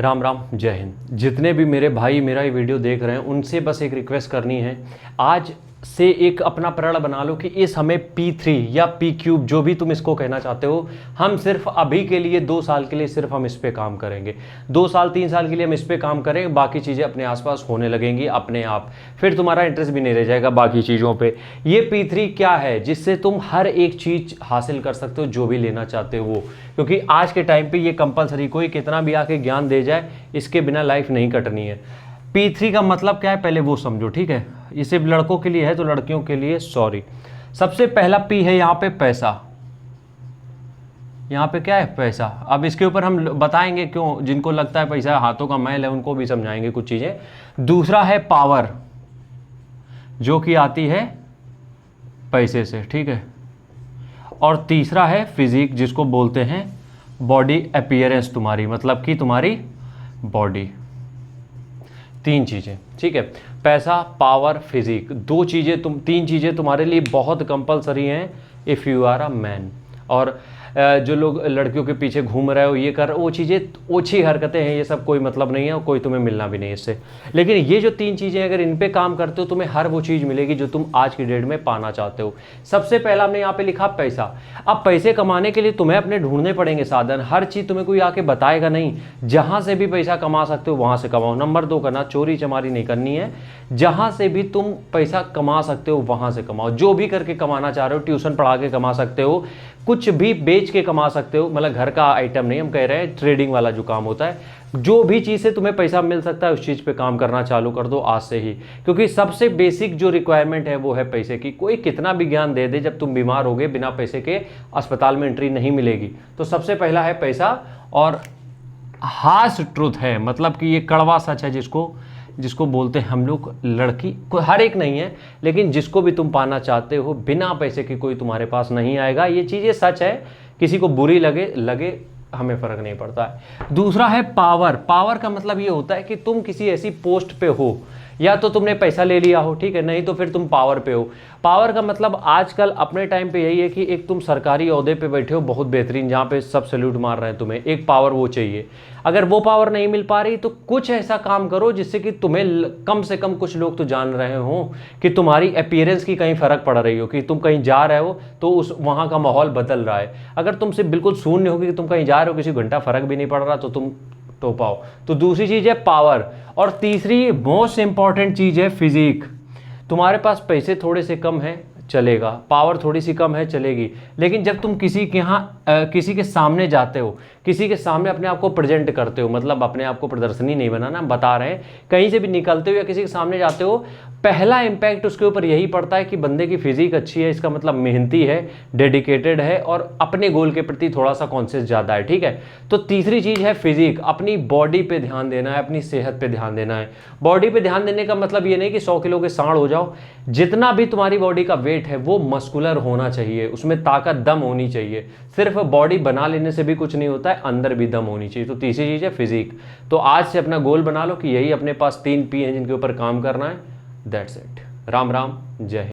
राम राम, जय हिंद। जितने भी मेरे भाई मेरा ये वीडियो देख रहे हैं उनसे बस एक रिक्वेस्ट करनी है, आज से एक अपना प्रण बना लो कि इस हमें P3 या P क्यूब जो भी तुम इसको कहना चाहते हो, हम सिर्फ अभी के लिए 2 साल के लिए सिर्फ हम इस पे काम करेंगे। 2 साल 3 साल के लिए हम इस पे काम करेंगे, बाकी चीज़ें अपने आसपास होने लगेंगी अपने आप, फिर तुम्हारा इंटरेस्ट भी नहीं रह जाएगा बाकी चीज़ों पे। ये P3 क्या है जिससे तुम हर एक चीज़ हासिल कर सकते हो जो भी लेना चाहते हो वो, क्योंकि आज के टाइम पे ये कंपलसरी, कोई कितना भी आके ज्ञान दे जाए इसके बिना लाइफ नहीं कटनी है। P3 का मतलब क्या है पहले वो समझो, ठीक है। ये सिर्फ लड़कों के लिए है तो लड़कियों के लिए सॉरी। सबसे पहला P है यहाँ पे पैसा। यहाँ पे क्या है? पैसा। अब इसके ऊपर हम बताएंगे क्यों, जिनको लगता है पैसा हाथों का मैल है उनको भी समझाएंगे कुछ चीज़ें। दूसरा है पावर, जो कि आती है पैसे से, ठीक है। और तीसरा है फिजिक, जिसको बोलते हैं बॉडी अपीयरेंस, तुम्हारी मतलब कि तुम्हारी बॉडी। 3 चीज़ें, ठीक है। पैसा, पावर, फिजिक, 3 चीज़ें तुम्हारे लिए बहुत कंपलसरी हैं if you are a man. और जो लोग लड़कियों के पीछे घूम रहे हो, ये कर रहे हो, वो चीज़ें ओछी हरकतें हैं, ये सब कोई मतलब नहीं है और कोई तुम्हें मिलना भी नहीं इससे। लेकिन ये जो 3 चीज़ें अगर इन पे काम करते हो तुम्हें हर वो चीज़ मिलेगी जो तुम आज की डेट में पाना चाहते हो। सबसे पहला हमने यहाँ पे लिखा पैसा। अब पैसे कमाने के लिए तुम्हें अपने ढूंढने पड़ेंगे साधन, हर चीज़ तुम्हें कोई आके बताएगा नहीं। जहाँ से भी पैसा कमा सकते हो वहाँ से कमाओ। नंबर 2 करना, चोरी चमारी नहीं करनी है। जहाँ से भी तुम पैसा कमा सकते हो वहाँ से कमाओ। जो भी करके कमाना चाह रहे हो, ट्यूशन पढ़ा के कमा सकते हो, कुछ भी बेच के कमा सकते हो, मतलब घर का आइटम नहीं, हम कह रहे हैं ट्रेडिंग वाला जो काम होता है। जो भी चीज़ से तुम्हें पैसा मिल सकता है उस चीज़ पे काम करना चालू कर दो आज से ही, क्योंकि सबसे बेसिक जो रिक्वायरमेंट है वो है पैसे की। कोई कितना भी ज्ञान दे दे, जब तुम बीमार होगे बिना पैसे के अस्पताल में एंट्री नहीं मिलेगी। तो सबसे पहला है पैसा। और हार्श ट्रूथ है, मतलब कि ये कड़वा सच है, जिसको बोलते हैं हम लोग, लड़की कोई हर एक नहीं है, लेकिन जिसको भी तुम पाना चाहते हो बिना पैसे की कोई तुम्हारे पास नहीं आएगा। ये चीज़ें सच है, किसी को बुरी लगे हमें फ़र्क नहीं पड़ता है। दूसरा है पावर। पावर का मतलब ये होता है कि तुम किसी ऐसी पोस्ट पे हो, या तो तुमने पैसा ले लिया हो, ठीक है, नहीं तो फिर तुम पावर पे हो। पावर का मतलब आजकल अपने टाइम पे यही है कि एक तुम सरकारी ओहदे पे बैठे हो बहुत बेहतरीन, जहाँ पे सब सैल्यूट मार रहे हैं तुम्हें, एक पावर वो चाहिए। अगर वो पावर नहीं मिल पा रही तो कुछ ऐसा काम करो जिससे कि तुम्हें कम से कम कुछ लोग तो जान रहे हो कि तुम्हारी अपीयरेंस की कहीं फ़र्क पड़ रही हो, कि तुम कहीं जा रहे हो तो उस वहाँ का माहौल बदल रहा है। अगर तुमसे बिल्कुल शून्य होगी कि तुम कहीं जा रहे हो, किसी घंटा फ़र्क भी नहीं पड़ रहा, तो तुम तो पाओ। तो दूसरी चीज़ है पावर। और तीसरी मोस्ट इंपॉर्टेंट चीज़ है फिजिक। तुम्हारे पास पैसे थोड़े से कम है चलेगा, पावर थोड़ी सी कम है चलेगी, लेकिन जब तुम किसी के यहाँ किसी के सामने जाते हो, किसी के सामने अपने आप को प्रेजेंट करते हो, मतलब अपने आप को प्रदर्शनी नहीं बनाना, बता रहे हैं, कहीं से भी निकलते हो या किसी के सामने जाते हो, पहला इम्पैक्ट उसके ऊपर यही पड़ता है कि बंदे की फिजिक अच्छी है, इसका मतलब मेहनती है, डेडिकेटेड है और अपने गोल के प्रति थोड़ा सा कॉन्शियस ज़्यादा है, ठीक है। तो तीसरी चीज़ है फिजिक। अपनी बॉडी पे ध्यान देना है, अपनी सेहत पे ध्यान देना है। बॉडी पे ध्यान देने का मतलब ये नहीं कि 100 किलो के सांड हो जाओ। जितना भी तुम्हारी बॉडी का वेट है वो मस्कुलर होना चाहिए, उसमें ताकत, दम होनी चाहिए। सिर्फ बॉडी बना लेने से भी कुछ नहीं होता है, अंदर भी दम होनी चाहिए। तो तीसरी चीज़ है फिजिक। तो आज से अपना गोल बना लो कि यही अपने पास 3 P हैं जिनके ऊपर काम करना है। That's it. राम राम, जय हिंद।